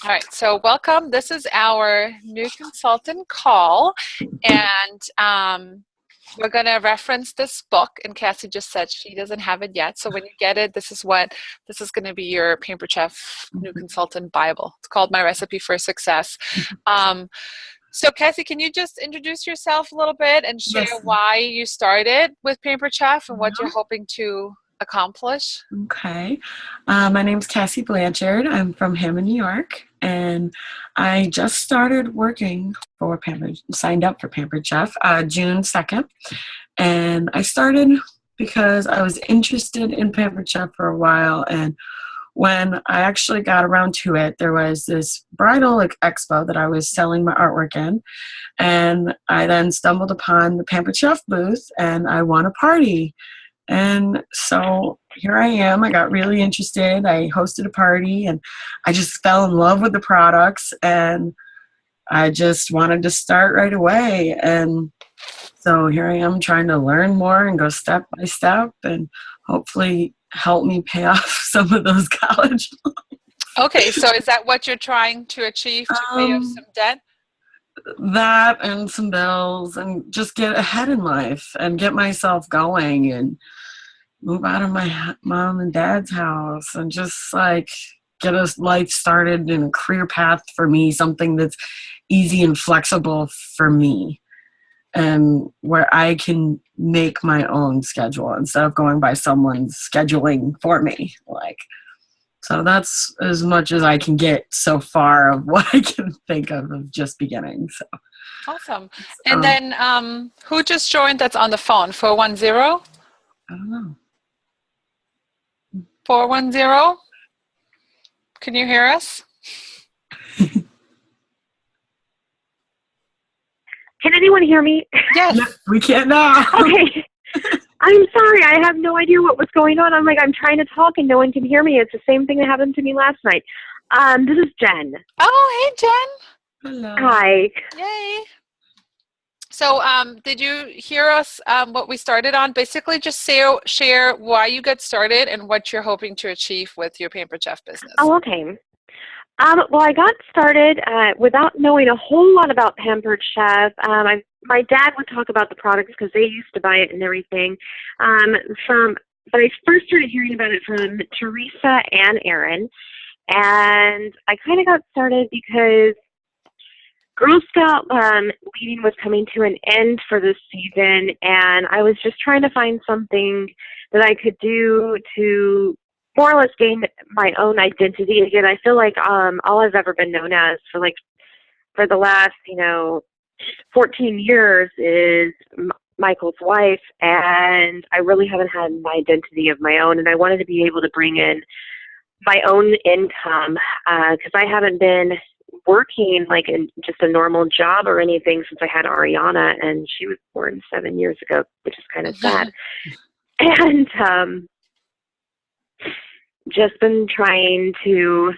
All right, so welcome. This is our new consultant call, and we're going to reference this book. And Cassie just said she doesn't have it yet. So when you get it, this is going to be your Paper Chef new consultant Bible. It's called My Recipe for Success. So Cassie, can you just introduce yourself a little bit and share Yes. why you started with Paper Chef and what you're hoping to accomplish? Okay. My name's Cassie Blanchard. I'm from Hammond, New York, and I just started working for signed up for Pampered Chef June 2nd. And I started because I was interested in Pampered Chef for a while. And when I actually got around to it, there was this bridal expo that I was selling my artwork in. And I then stumbled upon the Pampered Chef booth and I won a party. And so here I am. I got really interested. I hosted a party and I just fell in love with the products and I just wanted to start right away. And so here I am trying to learn more and go step by step and hopefully help me pay off some of those college loans. Okay, so is that what you're trying to achieve, to pay off some debt? That and some bills and just get ahead in life and get myself going and move out of my mom and dad's house and just like get a life started in a career path for me, something that's easy and flexible for me and where I can make my own schedule instead of going by someone's scheduling for me. So that's as much as I can get so far of what I can think of just beginning. So Awesome. And then who just joined that's on the phone? 410? I don't know. 410? Can you hear us? Can anyone hear me? Yes. No, we can't now. Okay. I'm sorry. I have no idea what was going on. I'm trying to talk and no one can hear me. It's the same thing that happened to me last night. This is Jen. Oh, hey, Jen. Hello. Hi. Yay. So did you hear us what we started on? Basically, just share why you got started and what you're hoping to achieve with your Pampered Chef business. Oh, okay. Well, I got started without knowing a whole lot about Pampered Chef. My dad would talk about the products because they used to buy it and everything. But I first started hearing about it from Teresa and Aaron, and I kind of got started because Girl Scout leading was coming to an end for this season, and I was just trying to find something that I could do to more or less gain my own identity again. I feel like all I've ever been known as for the last 14 years is Michael's wife, and I really haven't had an identity of my own, and I wanted to be able to bring in my own income because I haven't been working like in just a normal job or anything since I had Ariana, and she was born 7 years ago, which is kind of sad. And just been trying to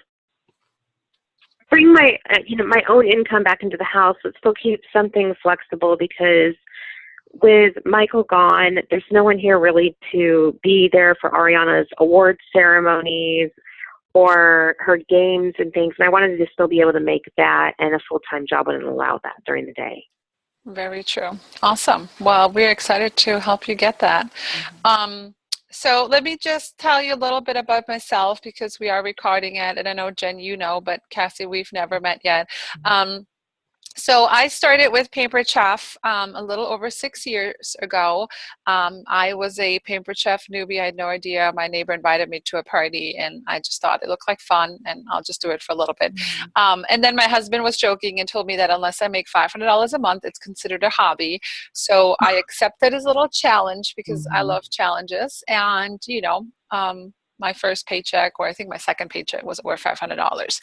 bring my my own income back into the house, but still keep something flexible because with Michael gone, there's no one here really to be there for Ariana's award ceremonies or her games and things. And I wanted to still be able to make that, and a full-time job wouldn't allow that during the day. Very true. Awesome. Well, we're excited to help you get that. So let me just tell you a little bit about myself because we are recording it. And I know, Jen, you know, but Cassie, we've never met yet. So I started with Pampered Chef a little over 6 years ago. I was a Pampered Chef newbie. I had no idea. My neighbor invited me to a party, and I just thought it looked like fun, and I'll just do it for a little bit. And then my husband was joking and told me that unless I make $500 a month, it's considered a hobby. So I accepted his little challenge because I love challenges. And, my first paycheck, or I think my second paycheck, was worth $500.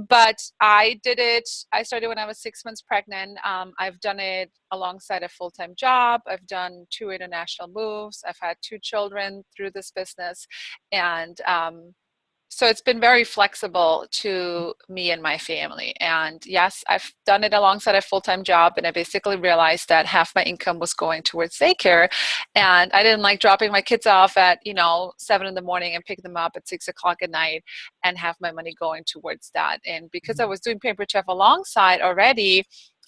But I did it. I started when I was 6 months pregnant. I've done it alongside a full-time job. I've done 2 international moves. I've had 2 children through this business. And So it's been very flexible to me and my family. And yes, I've done it alongside a full-time job, and I basically realized that half my income was going towards daycare. And I didn't like dropping my kids off at, 7 in the morning and pick them up at 6 o'clock at night and have my money going towards that. And because I was doing Pampered Chef alongside already,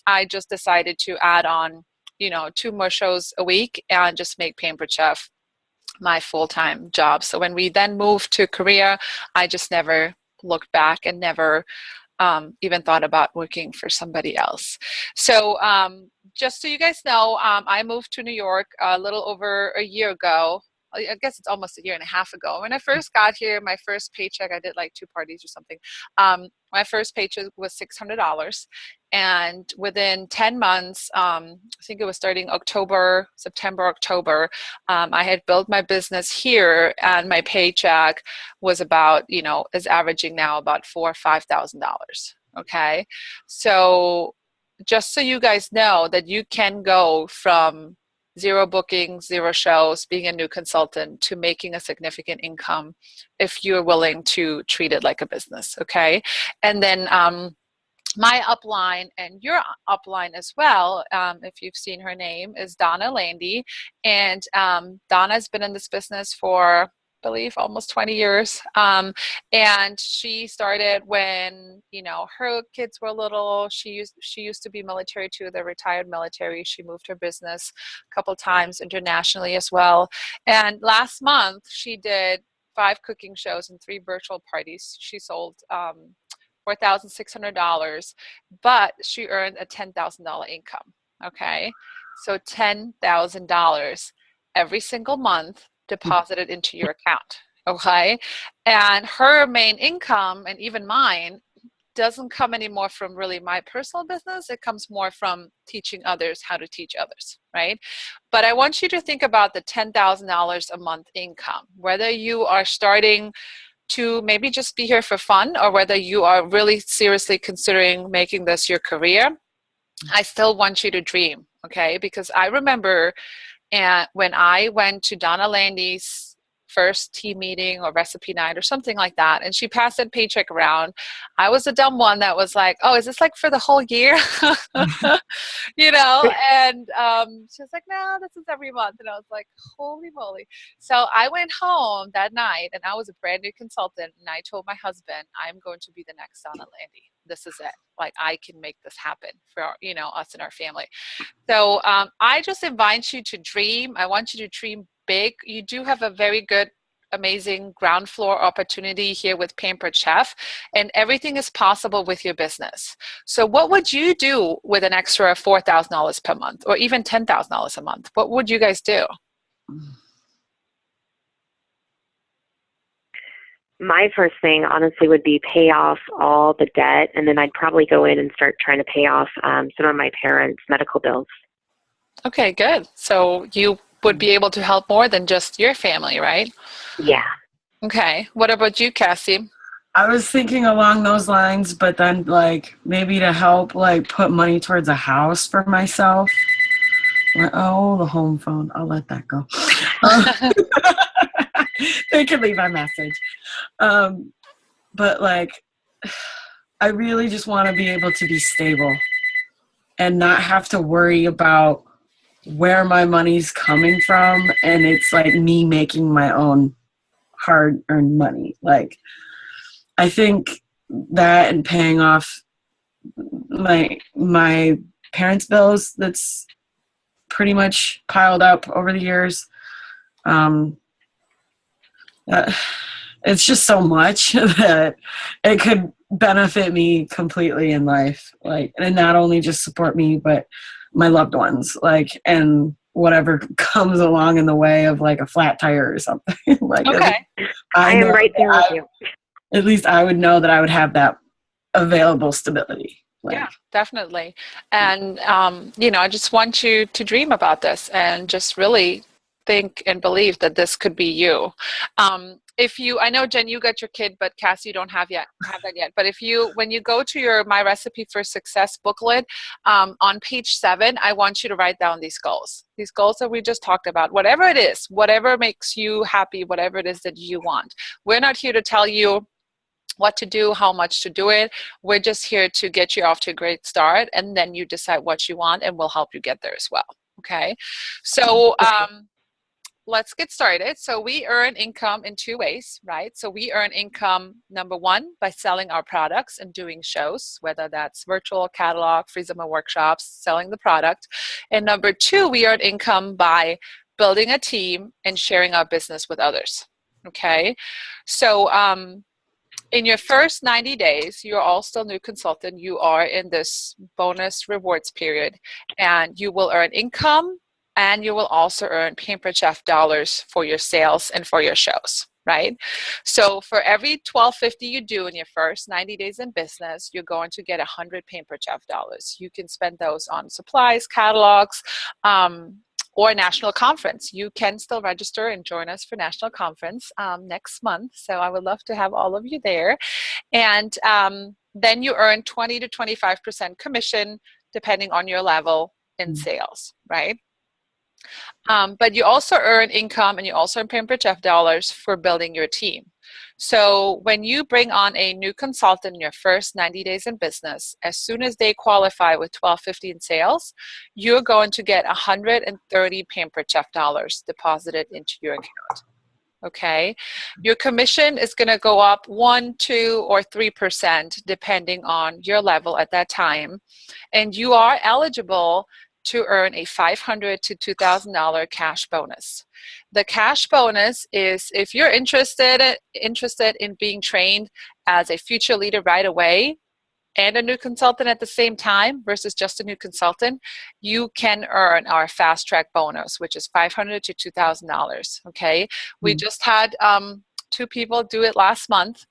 I just decided to add on, 2 more shows a week and just make Pampered Chef my full-time job. So when we then moved to Korea, I just never looked back and never even thought about working for somebody else. So just so you guys know, I moved to New York a little over a year ago. I guess it's almost a year and a half ago. When I first got here, my first paycheck, I did like 2 parties or something. My first paycheck was $600. And within 10 months, I think it was starting September, October, I had built my business here, and my paycheck was about, is averaging now about $4,000 or $5,000. Okay. So just so you guys know that you can go from 0 bookings, 0 shows, being a new consultant, to making a significant income if you're willing to treat it like a business. Okay. And then, my upline and your upline as well, if you've seen her name, is Donna Landy. And Donna's been in this business for, I believe, almost 20 years. And she started when, her kids were little. She used to be military too, the retired military. She moved her business a couple times internationally as well. And last month, she did 5 cooking shows and 3 virtual parties. She sold $4,600, but she earned a $10,000 income. Okay. So $10,000 every single month deposited into your account. Okay. And her main income, and even mine, doesn't come anymore from really my personal business. It comes more from teaching others how to teach others. Right. But I want you to think about the $10,000 a month income, whether you are starting to maybe just be here for fun, or whether you are really seriously considering making this your career. I still want you to dream, okay? Because I remember when I went to Donna Landy's first team meeting or recipe night or something like that, and she passed that paycheck around, I was a dumb one that was like, oh, is this like for the whole year? And she was like, no, this is every month. And I was like, holy moly. So I went home that night, and I was a brand new consultant, and I told my husband, I'm going to be the next Donna Landy. This is it. Like, I can make this happen for us and our family. So I just invite you to dream. I want you to dream big. You do have a very good, amazing ground floor opportunity here with Pampered Chef, and everything is possible with your business. So what would you do with an extra $4,000 per month, or even $10,000 a month? What would you guys do? My first thing, honestly, would be pay off all the debt, and then I'd probably go in and start trying to pay off some of my parents' medical bills. Okay, good. So you would be able to help more than just your family, right? Yeah. Okay. What about you, Cassie? I was thinking along those lines, but then maybe to help put money towards a house for myself. Oh, the home phone. I'll let that go. They can leave a message. But I really just want to be able to be stable and not have to worry about where my money's coming from, and it's me making my own hard-earned money. I think that, and paying off my parents' bills, that's pretty much piled up over the years. It's just so much that it could benefit me completely in life, and not only just support me, but my loved ones, and whatever comes along in the way of a flat tire or something. Okay. I am right there with you. At least I would know that I would have that available stability. Yeah, definitely. And, I just want you to dream about this and just really think and believe that this could be you. I know, Jen, you got your kid, but Cassie, you don't have that yet. But when you go to your My Recipe for Success booklet, on page 7, I want you to write down these goals that we just talked about, whatever it is, whatever makes you happy, whatever it is that you want. We're not here to tell you what to do, how much to do it. We're just here to get you off to a great start, and then you decide what you want, and we'll help you get there as well. Okay, so let's get started. So we earn income in two ways, right? So we earn income, number one, by selling our products and doing shows, whether that's virtual, catalog, free summer workshops, selling the product. And number two, we earn income by building a team and sharing our business with others. Okay, so in your first 90 days, you're all still new consultant. You are in this bonus rewards period, and you will earn income, and you will also earn Pampered Chef dollars for your sales and for your shows, right? So for every $12.50 you do in your first 90 days in business, you're going to get 100 Pampered Chef dollars. You can spend those on supplies, catalogs, or a national conference. You can still register and join us for national conference next month. So I would love to have all of you there. And then you earn 20 to 25% commission depending on your level in sales, right? But you also earn income, and you also earn Pampered Chef dollars for building your team. So when you bring on a new consultant in your first 90 days in business, as soon as they qualify with $12.50 in sales, you're going to get 130 Pampered Chef dollars deposited into your account. Okay, your commission is going to go up 1, 2, or 3% depending on your level at that time, and you are eligible to earn a $500 to $2,000 cash bonus. The cash bonus is if you're interested in being trained as a future leader right away and a new consultant at the same time versus just a new consultant, you can earn our fast track bonus, which is $500 to $2,000. Okay, we just had 2 people do it last month.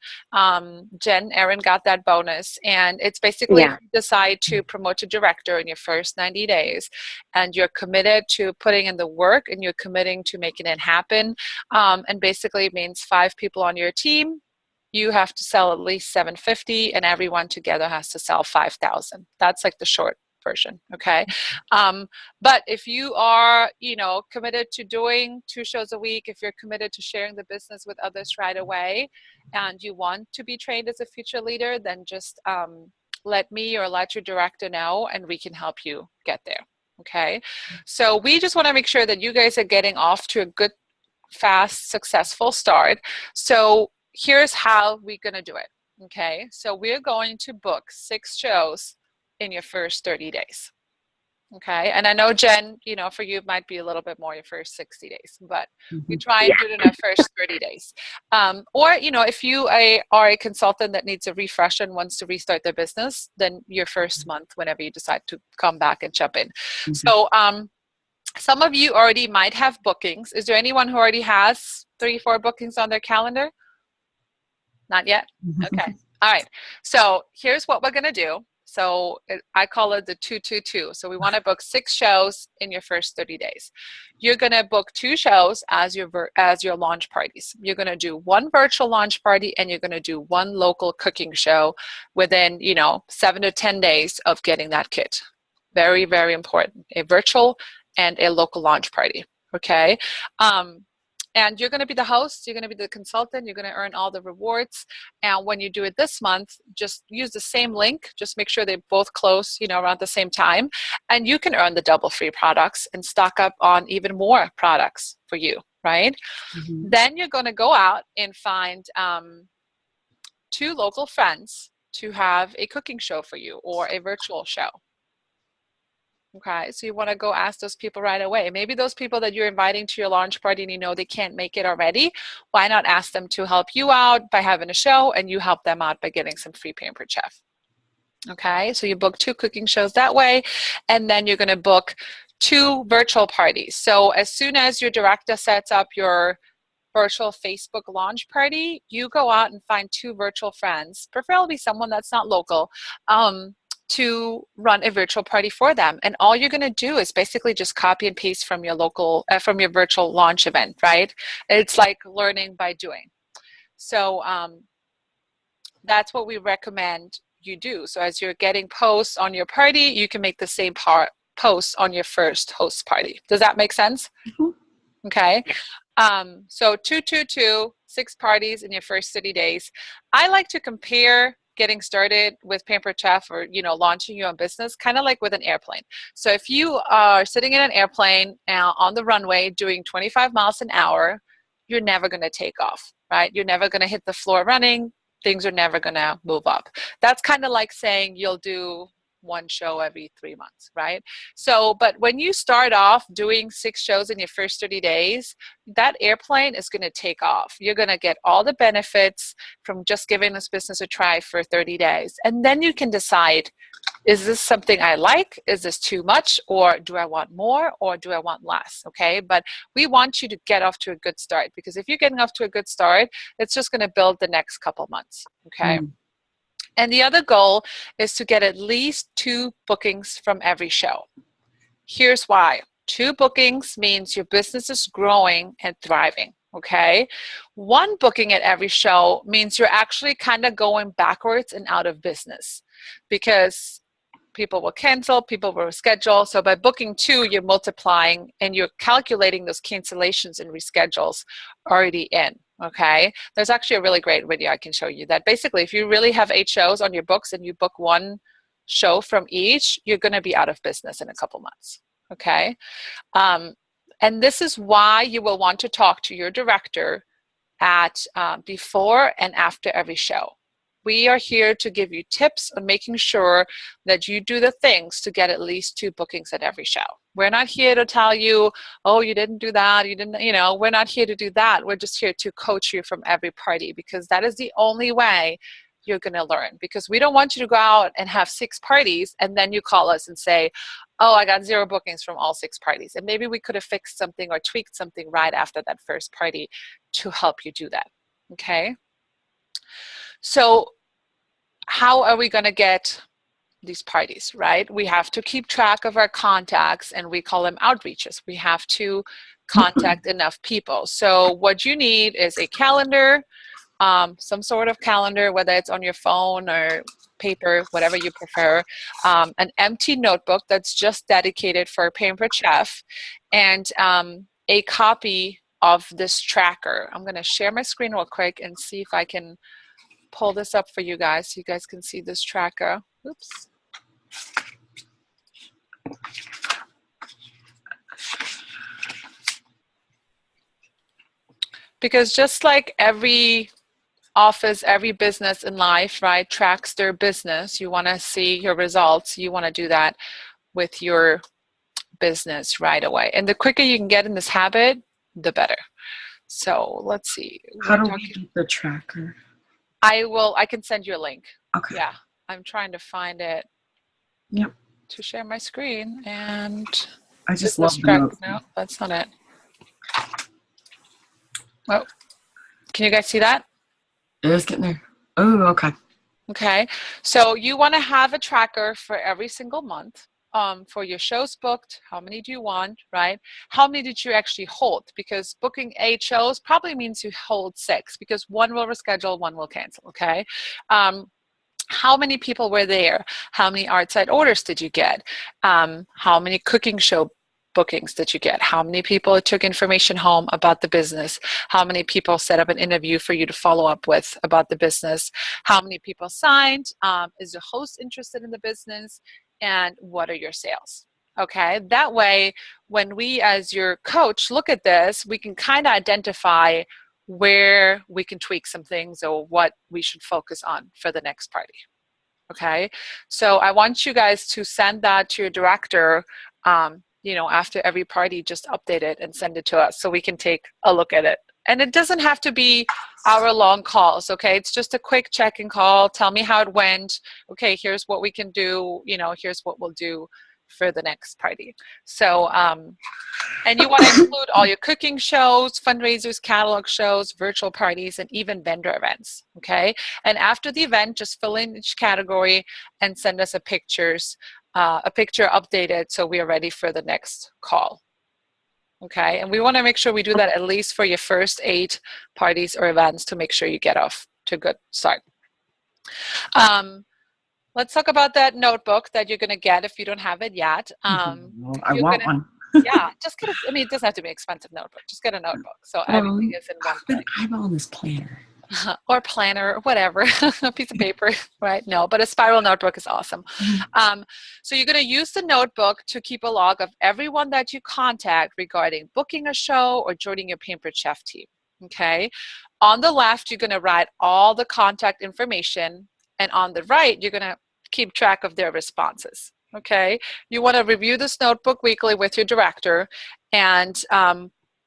Jen, Erin got that bonus, and it's basically if you decide to promote to director in your first 90 days, and you're committed to putting in the work, and you're committing to making it happen. And basically it means 5 people on your team. You have to sell at least 750, and everyone together has to sell 5,000. That's like the short version, okay? But if you are, committed to doing 2 shows a week, if you're committed to sharing the business with others right away, and you want to be trained as a future leader, then just let me or let your director know, and we can help you get there, okay? So we just want to make sure that you guys are getting off to a good, fast, successful start. So here's how we're going to do it, okay? So we're going to book 6 shows in your first 30 days, okay? And I know, Jen, for you, it might be a little bit more your first 60 days, but we try and do it in our first 30 days. Or, if you are a consultant that needs a refresh and wants to restart their business, then your first month, whenever you decide to come back and jump in. So some of you already might have bookings. Is there anyone who already has 3, 4 bookings on their calendar? Not yet? Okay. All right. So here's what we're going to do. So I call it the 222. So we want to book 6 shows in your first 30 days. You're going to book 2 shows as your launch parties. You're going to do 1 virtual launch party, and you're going to do 1 local cooking show within, 7 to 10 days of getting that kit. Very, very important. A virtual and a local launch party. Okay. And you're going to be the host, you're going to be the consultant, you're going to earn all the rewards. And when you do it this month, just use the same link. Just make sure they both close, around the same time. And you can earn the double free products and stock up on even more products for you, right? Then you're going to go out and find 2 local friends to have a cooking show for you or a virtual show. Okay, so you want to go ask those people right away. Maybe those people that you're inviting to your launch party and they can't make it already, why not ask them to help you out by having a show, and you help them out by getting some free Pampered Chef. Okay, so you book 2 cooking shows that way, and then you're going to book 2 virtual parties. So as soon as your director sets up your virtual Facebook launch party, you go out and find 2 virtual friends, preferably someone that's not local, to run a virtual party for them. And all you're going to do is basically just copy and paste from your local, from your virtual launch event, right? It's like learning by doing. So that's what we recommend you do. So as you're getting posts on your party, you can make the same posts on your first host party. Does that make sense? Okay. So 222, 6 parties in your first 30 days. I like to compare getting started with Pampered Chef or, launching your own business, kind of like with an airplane. So if you are sitting in an airplane on the runway doing 25 miles an hour, you're never going to take off, right? You're never going to hit the floor running. Things are never going to move up. That's kind of like saying you'll do one show every 3 months, right? So, but when you start off doing 6 shows in your first 30 days, that airplane is going to take off. You're going to get all the benefits from just giving this business a try for 30 days. And then you can decide, is this something I like? Is this too much? Or do I want more? Or do I want less? Okay. But we want you to get off to a good start, because if you're getting off to a good start, it's just going to build the next couple months. Okay. And the other goal is to get at least 2 bookings from every show. Here's why. 2 bookings means your business is growing and thriving. Okay. 1 booking at every show means you're actually kind of going backwards and out of business, because people will cancel, people will reschedule. So by booking 2, you're multiplying and you're calculating those cancellations and reschedules already in. Okay. There's actually a really great video I can show you that basically if you really have 8 shows on your books and you book 1 show from each, you're going to be out of business in a couple months. Okay. And this is why you will want to talk to your director at before and after every show. We are here to give you tips on making sure that you do the things to get at least 2 bookings at every show. We're not here to tell you, oh, you didn't do that, you didn't, we're not here to do that. We're just here to coach you from every party, because that is the only way you're going to learn. Because we don't want you to go out and have 6 parties and then you call us and say, oh, I got 0 bookings from all 6 parties. And maybe we could have fixed something or tweaked something right after that first party to help you do that. Okay. So how are we going to get these parties, right? We have to keep track of our contacts, and we call them outreaches. We have to contact enough people. So what you need is a calendar, some sort of calendar, whether it's on your phone or paper, whatever you prefer, an empty notebook that's just dedicated for Pampered Chef, and a copy of this tracker. I'm going to share my screen real quick and see if I can pull this up for you guys so you guys can see this tracker. Oops. Because just like every office, every business in life, right, tracks their business, you want to see your results. You want to do that with your business right away. And the quicker you can get in this habit, the better. So let's see. How do we do the tracker? I can send you a link. Okay. Yeah, I'm trying to find it. Yep. To share my screen, and I just love the notes. No, that's not it. Oh, can you guys see that? It is getting there. Oh, okay. Okay, so you want to have a tracker for every single month. For your shows booked, how many do you want, right? How many did you actually hold? Because booking 8 shows probably means you hold 6, because 1 will reschedule, 1 will cancel, okay? How many people were there? How many outside orders did you get? How many cooking show bookings did you get? How many people took information home about the business? How many people set up an interview for you to follow up with about the business? How many people signed? Is the host interested in the business? And what are your sales? Okay, that way, when we as your coach look at this, we can kind of identify where we can tweak some things or what we should focus on for the next party. Okay, so I want you guys to send that to your director, after every party, just update it and send it to us so we can take a look at it. And it doesn't have to be hour-long calls, okay? It's just a quick check-in call. Tell me how it went. Okay, here's what we can do. Here's what we'll do for the next party. So, and you want to include all your cooking shows, fundraisers, catalog shows, virtual parties, and even vendor events, okay? And after the event, just fill in each category and send us a picture updated so we are ready for the next call. Okay, and we want to make sure we do that at least for your first 8 parties or events to make sure you get off to a good start. Let's talk about that notebook that you're going to get if you don't have it yet. I want one. Yeah, just get a, I mean, it doesn't have to be an expensive notebook. Just get a notebook. So everything is in one I've been place. eyeballing this planner. Or planner, or whatever, a piece of paper, right? No, but a spiral notebook is awesome. So you're going to use the notebook to keep a log of everyone that you contact regarding booking a show or joining your Pampered Chef team. Okay. On the left, you're going to write all the contact information, and on the right, you're going to keep track of their responses. Okay. You want to review this notebook weekly with your director, and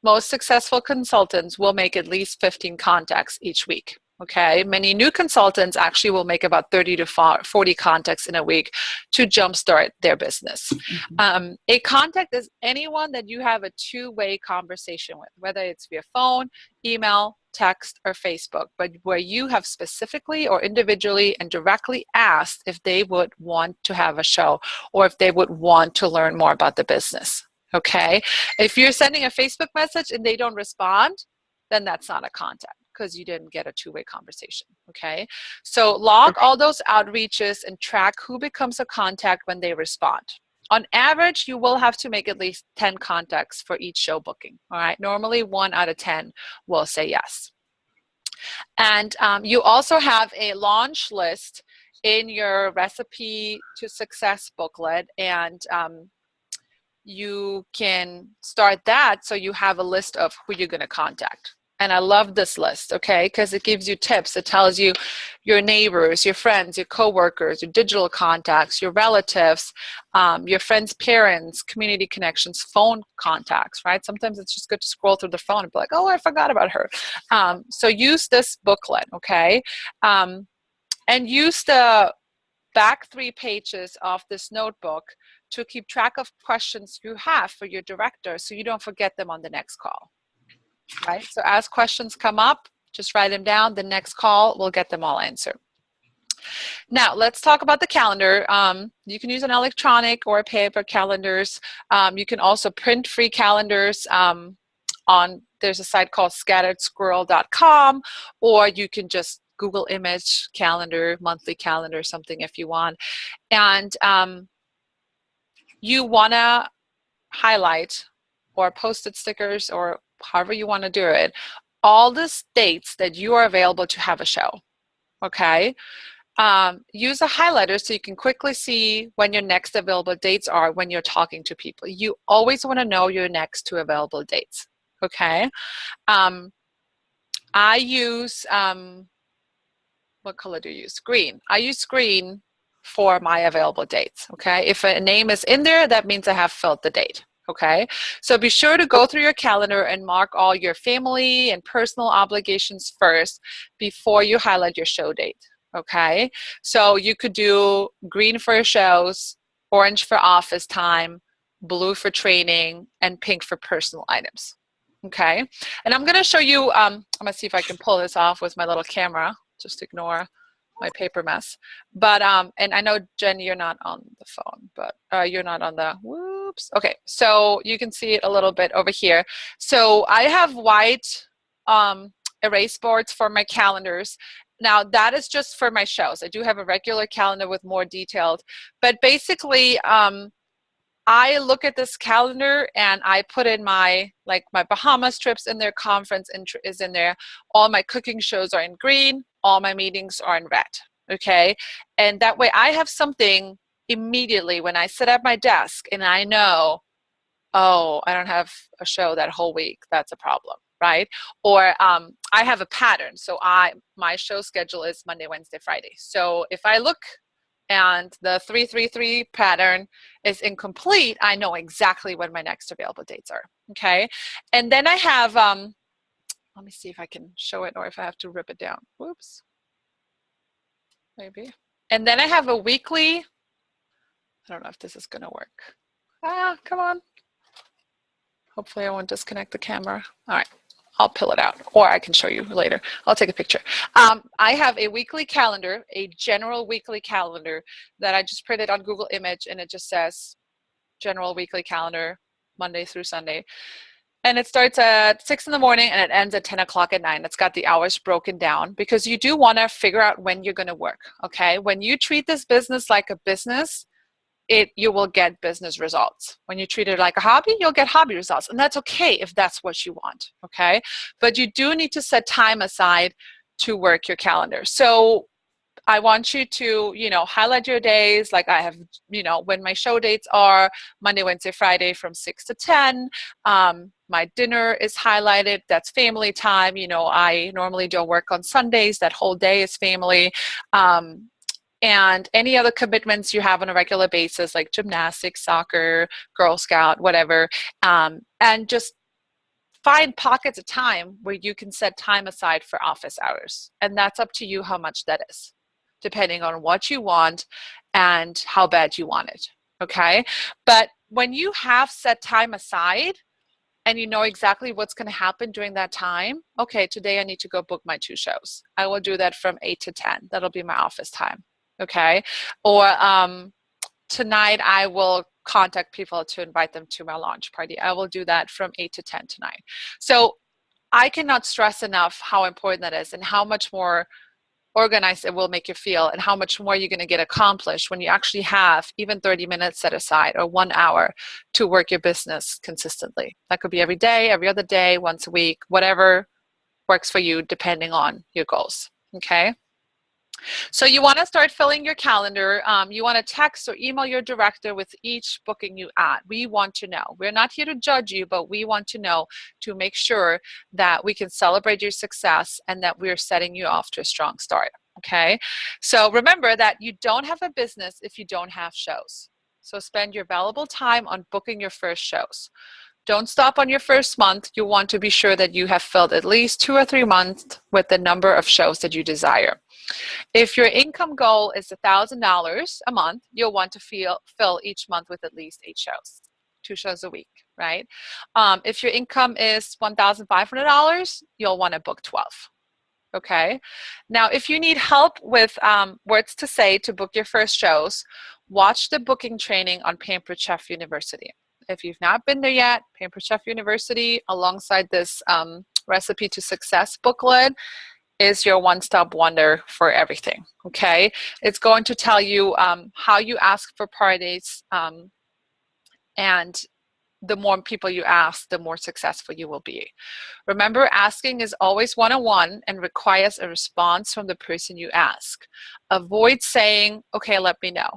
most successful consultants will make at least 15 contacts each week. Okay, many new consultants actually will make about 30 to 40 contacts in a week to jumpstart their business. A contact is anyone that you have a two-way conversation with, whether it's via phone, email, text, or Facebook, but where you have specifically or individually and directly asked if they would want to have a show or if they would want to learn more about the business. Okay, if you're sending a Facebook message and they don't respond, then that's not a contact because you didn't get a two-way conversation. Okay, so log all those outreaches and track who becomes a contact when they respond. On average, you will have to make at least 10 contacts for each show booking. All right, normally 1 out of 10 will say yes. And you also have a launch list in your Recipe to Success booklet, and you can start that so you have a list of who you're going to contact. And I love this list, okay, because it gives you tips. It tells you your neighbors, your friends, your coworkers, your digital contacts, your relatives, your friends' parents, community connections, phone contacts, right? Sometimes it's just good to scroll through the phone and be like, oh, I forgot about her. So use this booklet, okay? And use the back 3 pages of this notebook to keep track of questions you have for your director so you don't forget them on the next call, right? So as questions come up, just write them down. The next call, we'll get them all answered. Now, let's talk about the calendar. You can use an electronic or paper calendars. You can also print free calendars there's a site called scatteredsquirrel.com, or you can just Google image calendar, monthly calendar, something if you want. And you want to highlight or post-it stickers or however you want to do it, all the dates that you are available to have a show, okay? Use a highlighter so you can quickly see when your next available dates are when you're talking to people. You always want to know your next 2 available dates, okay? I use, what color do you use? Green. I use green for my available dates, okay? If a name is in there, that means I have filled the date, okay? So be sure to go through your calendar and mark all your family and personal obligations first before you highlight your show date, okay? So you could do green for shows, orange for office time, blue for training, and pink for personal items, okay? And I'm gonna show you, I'm gonna see if I can pull this off with my little camera. Just ignore my paper mess. But, and I know, Jen, you're not on the phone, but you're not on the, whoops. Okay, so you can see it a little bit over here. So I have white erase boards for my calendars. Now, that is just for my shows. I do have a regular calendar with more detailed. But basically, I look at this calendar and I put in my Bahamas trips in there, conference is in there. All my cooking shows are in green. All my meetings are in red, okay? And that way I have something immediately when I sit at my desk and I know, oh, I don't have a show that whole week. That's a problem, right? Or I have a pattern. So my show schedule is Monday, Wednesday, Friday. So if I look and the 333 pattern is incomplete, I know exactly when my next available dates are, okay? And then I have, let me see if I can show it or if I have to rip it down. Whoops. Maybe. And then I have a weekly, I don't know if this is gonna work. Come on. Hopefully I won't disconnect the camera. All right. I'll pull it out, or I can show you later. I'll take a picture. I have a weekly calendar, a general weekly calendar that I just printed on Google Image, and it just says general weekly calendar, Monday through Sunday. And it starts at 6 in the morning and it ends at 10 o'clock at night. It's got the hours broken down because you do want to figure out when you're going to work, okay? When you treat this business like a business, you will get business results. When you treat it like a hobby, you'll get hobby results. And that's okay if that's what you want, okay? But you do need to set time aside to work your calendar. So I want you to, highlight your days. Like I have, when my show dates are Monday, Wednesday, Friday from 6 to 10. My dinner is highlighted. That's family time. I normally don't work on Sundays. That whole day is family. And any other commitments you have on a regular basis, like gymnastics, soccer, Girl Scout, whatever. And just find pockets of time where you can set time aside for office hours. And that's up to you how much that is, depending on what you want and how bad you want it, okay? But when you have set time aside and you know exactly what's going to happen during that time, okay, today I need to go book my 2 shows. I will do that from 8 to 10. That'll be my office time, okay? Or tonight I will contact people to invite them to my launch party. I will do that from 8 to 10 tonight. So I cannot stress enough how important that is and how much more organized it will make you feel and how much more you're going to get accomplished when you actually have even 30 minutes set aside or 1 hour to work your business consistently. That could be every day, every other day, once a week, whatever works for you depending on your goals, okay? So you want to start filling your calendar. You want to text or email your director with each booking you add. We want to know. We're not here to judge you, but we want to know to make sure that we can celebrate your success and that we're setting you off to a strong start, okay? So remember that you don't have a business if you don't have shows. So spend your valuable time on booking your first shows. Don't stop on your first month. You want to be sure that you have filled at least 2 or 3 months with the number of shows that you desire. If your income goal is $1,000 a month, you'll want to fill each month with at least 8 shows, 2 shows a week, right? If your income is $1,500, you'll want to book 12. Okay. Now, if you need help with words to say to book your first shows, watch the booking training on Pampered Chef University. If you've not been there yet, Pampered Chef University, alongside this Recipe to Success booklet, is your one-stop wonder for everything, okay? It's going to tell you how you ask for parties, and the more people you ask, the more successful you will be. Remember, asking is always one-on-one and requires a response from the person you ask. Avoid saying, okay, let me know,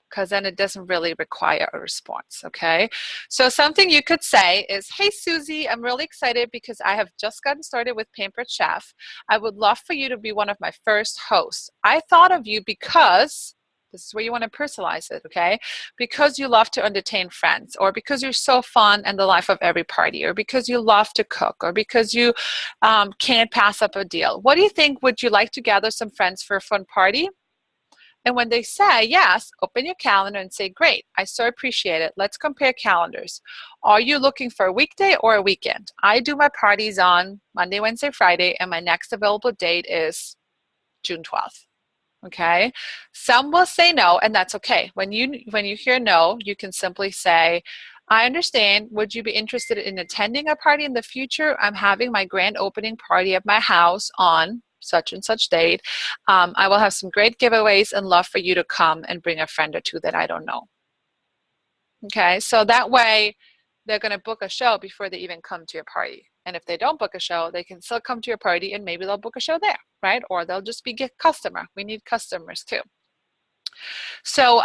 because then it doesn't really require a response, okay? So something you could say is, hey, Susie, I'm really excited because I have just gotten started with Pampered Chef. I would love for you to be one of my first hosts. I thought of you because, this is where you want to personalize it, okay? Because you love to entertain friends, or because you're so fun and the life of every party, or because you love to cook, or because you can't pass up a deal. What do you think? Would you like to gather some friends for a fun party? And when they say yes, open your calendar and say, great, I so appreciate it. Let's compare calendars. Are you looking for a weekday or a weekend? I do my parties on Monday, Wednesday, Friday, and my next available date is June 12th. Okay? Some will say no, and that's okay. When you hear no, you can simply say, I understand. Would you be interested in attending a party in the future? I'm having my grand opening party at my house on such and such date. I will have some great giveaways and love for you to come and bring a friend or 2 that I don't know. Okay, so that way they're going to book a show before they even come to your party. And if they don't book a show, they can still come to your party and maybe they'll book a show there, right? Or they'll just be a customer. We need customers too. So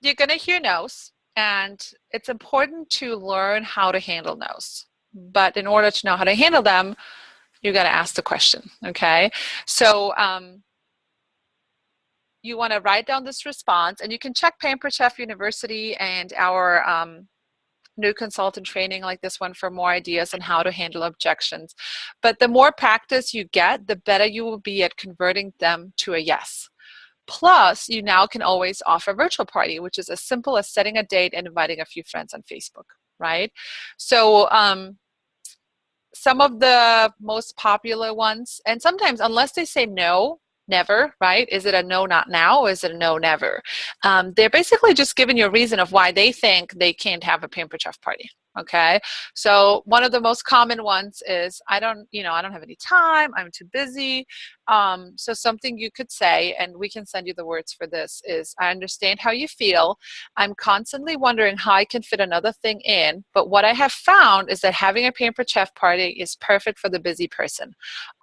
you're going to hear no's, and it's important to learn how to handle no's. But in order to know how to handle them, you got to ask the question, okay? So you want to write down this response, and you can check Pampered Chef University and our new consultant training like this one for more ideas on how to handle objections. But the more practice you get, the better you will be at converting them to a yes. Plus, you now can always offer a virtual party, which is as simple as setting a date and inviting a few friends on Facebook, right? So some of the most popular ones, and sometimes unless they say no, never, right? Is it a no, not now? Or is it a no, never? They're basically just giving you a reason of why they think they can't have a Pampered Chef party, Okay, so one of the most common ones is I don't have any time, I'm too busy. So something you could say, and we can send you the words for this, is I understand how you feel. I'm constantly wondering how I can fit another thing in, but what I have found is that having a Pampered Chef party is perfect for the busy person.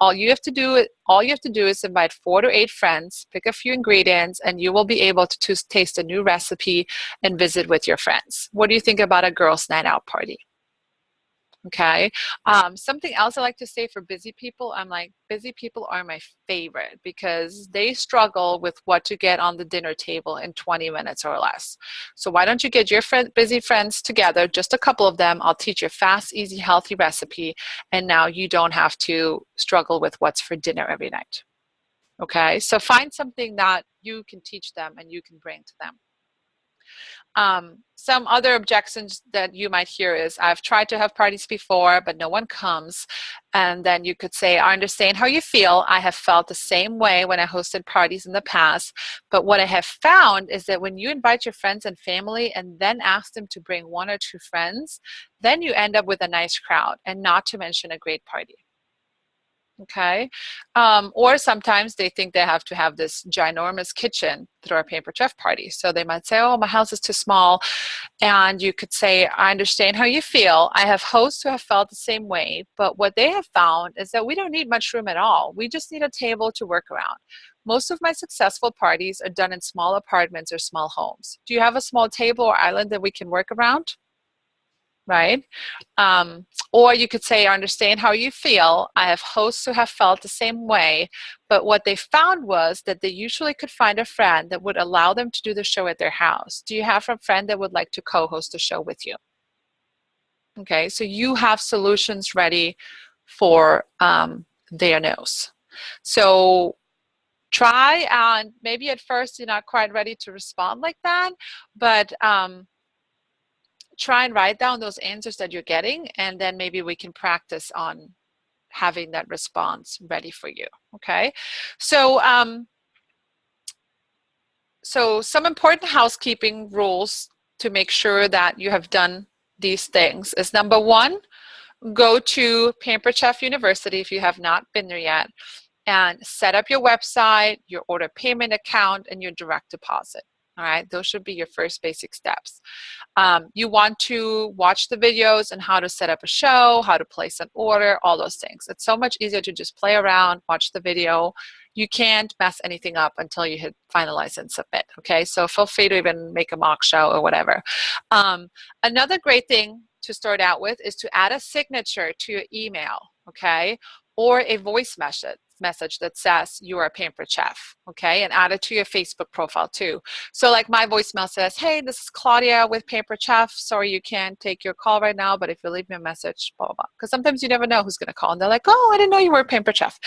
All you have to do is invite 4 to 8 friends, pick a few ingredients, and you will be able to taste a new recipe and visit with your friends. What do you think about a girls' night out party? Okay. Something else I like to say for busy people, I'm like, busy people are my favorite because they struggle with what to get on the dinner table in 20 minutes or less. So why don't you get your busy friends together, just a couple of them. I'll teach you a fast, easy, healthy recipe. And now you don't have to struggle with what's for dinner every night. Okay. So find something that you can teach them and you can bring to them. Some other objections that you might hear is, I've tried to have parties before, but no one comes. And then you could say, I understand how you feel. I have felt the same way when I hosted parties in the past. But what I have found is that when you invite your friends and family and then ask them to bring 1 or 2 friends, then you end up with a nice crowd, and not to mention a great party. Okay. Or sometimes they think they have to have this ginormous kitchen through a Pampered Chef party. So they might say, oh, my house is too small. And you could say, I understand how you feel. I have hosts who have felt the same way. But what they have found is that we don't need much room at all. We just need a table to work around. Most of my successful parties are done in small apartments or small homes. Do you have a small table or island that we can work around? Right? Or you could say, I understand how you feel. I have hosts who have felt the same way, but what they found was that they usually could find a friend that would allow them to do the show at their house. Do you have a friend that would like to co-host the show with you? Okay, so you have solutions ready for their no's. So try, and maybe at first you're not quite ready to respond like that, but try and write down those answers that you're getting, and then maybe we can practice on having that response ready for you. Okay, so some important housekeeping rules to make sure that you have done these things is, number 1, go to Pampered Chef University if you have not been there yet, and set up your website, your order payment account, and your direct deposit. All right, those should be your first basic steps. You want to watch the videos on how to set up a show, how to place an order, all those things. It's so much easier to just play around, watch the video. You can't mess anything up until you hit finalize and submit. Okay, so feel free to even make a mock show or whatever. Another great thing to start out with is to add a signature to your email, okay, or a voice message that says you are a Pampered Chef, okay, and add it to your Facebook profile too. So like my voicemail says, hey, this is Claudia with Pampered Chef. Sorry you can't take your call right now, but if you leave me a message, blah, blah, blah. Because sometimes you never know who's going to call, and they're like, oh, I didn't know you were a Pampered Chef.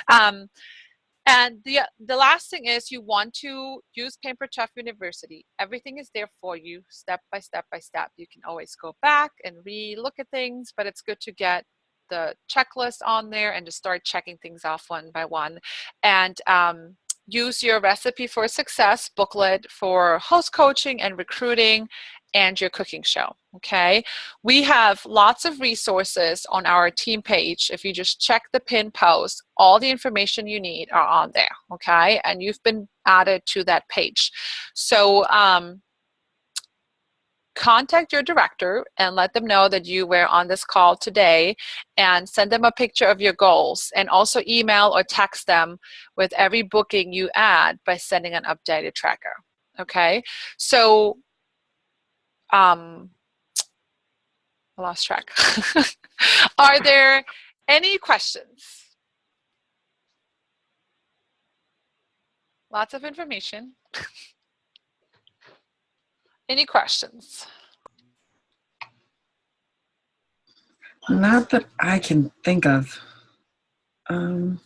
And the last thing is, you want to use Pampered Chef University. Everything is there for you, step by step by step. You can always go back and re-look at things, but it's good to get the checklist on there and to start checking things off one by one. And use your Recipe for Success booklet for host coaching and recruiting and your cooking show, okay? We have lots of resources on our team page. If you just check the pinned post, all the information you need are on there, okay? And you've been added to that page. So contact your director and let them know that you were on this call today, and send them a picture of your goals, and also email or text them with every booking you add by sending an updated tracker. Okay, so I lost track. Are there any questions? Lots of information. Any questions? Not that I can think of. And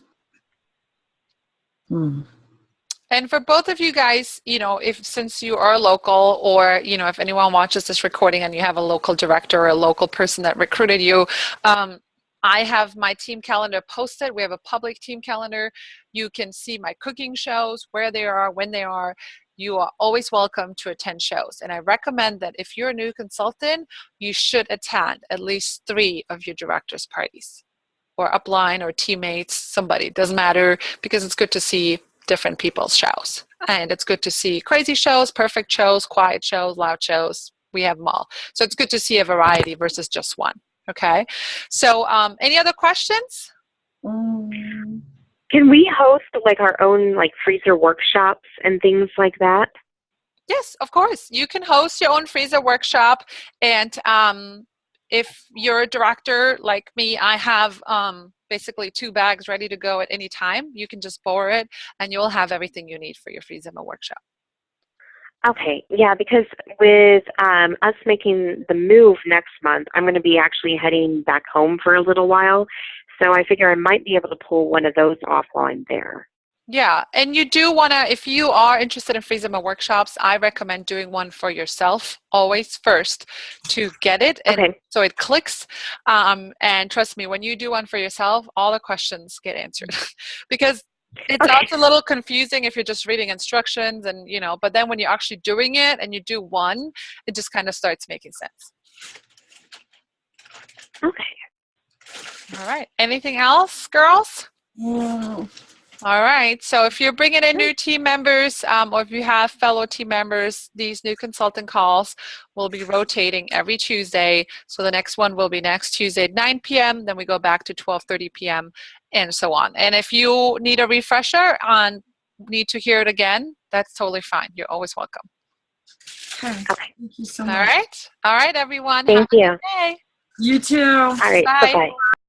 for both of you guys, you know, since you are local, or, you know, if anyone watches this recording and you have a local director or a local person that recruited you, I have my team calendar posted. We have a public team calendar. You can see my cooking shows, where they are, when they are. you are always welcome to attend shows. And I recommend that if you're a new consultant, you should attend at least 3 of your director's parties, or upline or teammates, somebody, doesn't matter, because it's good to see different people's shows. And it's good to see crazy shows, perfect shows, quiet shows, loud shows. We have them all. So it's good to see a variety versus just one. Okay. So any other questions? Can we host like our own like freezer workshops and things like that? Yes, of course. You can host your own freezer workshop. And if you're a director like me, I have basically 2 bags ready to go at any time. You can just borrow it and you'll have everything you need for your freezer workshop. Okay, yeah, because with us making the move next month, I'm going to be actually heading back home for a little while. So I figure I might be able to pull one of those off while I'm there. Yeah, and you do want to, if you are interested in Freezema workshops, I recommend doing one for yourself always first to get it, and so it clicks. And trust me, when you do one for yourself, all the questions get answered because it sounds a little confusing if you're just reading instructions and, you know, but then when you're actually doing it and you do one, it just kind of starts making sense. Okay. All right. Anything else, girls? No. All right. So if you're bringing in new team members or if you have fellow team members, these new consultant calls will be rotating every Tuesday. So the next one will be next Tuesday at 9 p.m. Then we go back to 12:30 p.m. and so on. And if you need a refresher on need to hear it again, that's totally fine. You're always welcome. Okay. Thank you so much. All right. All right, everyone. Thank you. Have a good day. You too. All right. Bye. Bye-bye.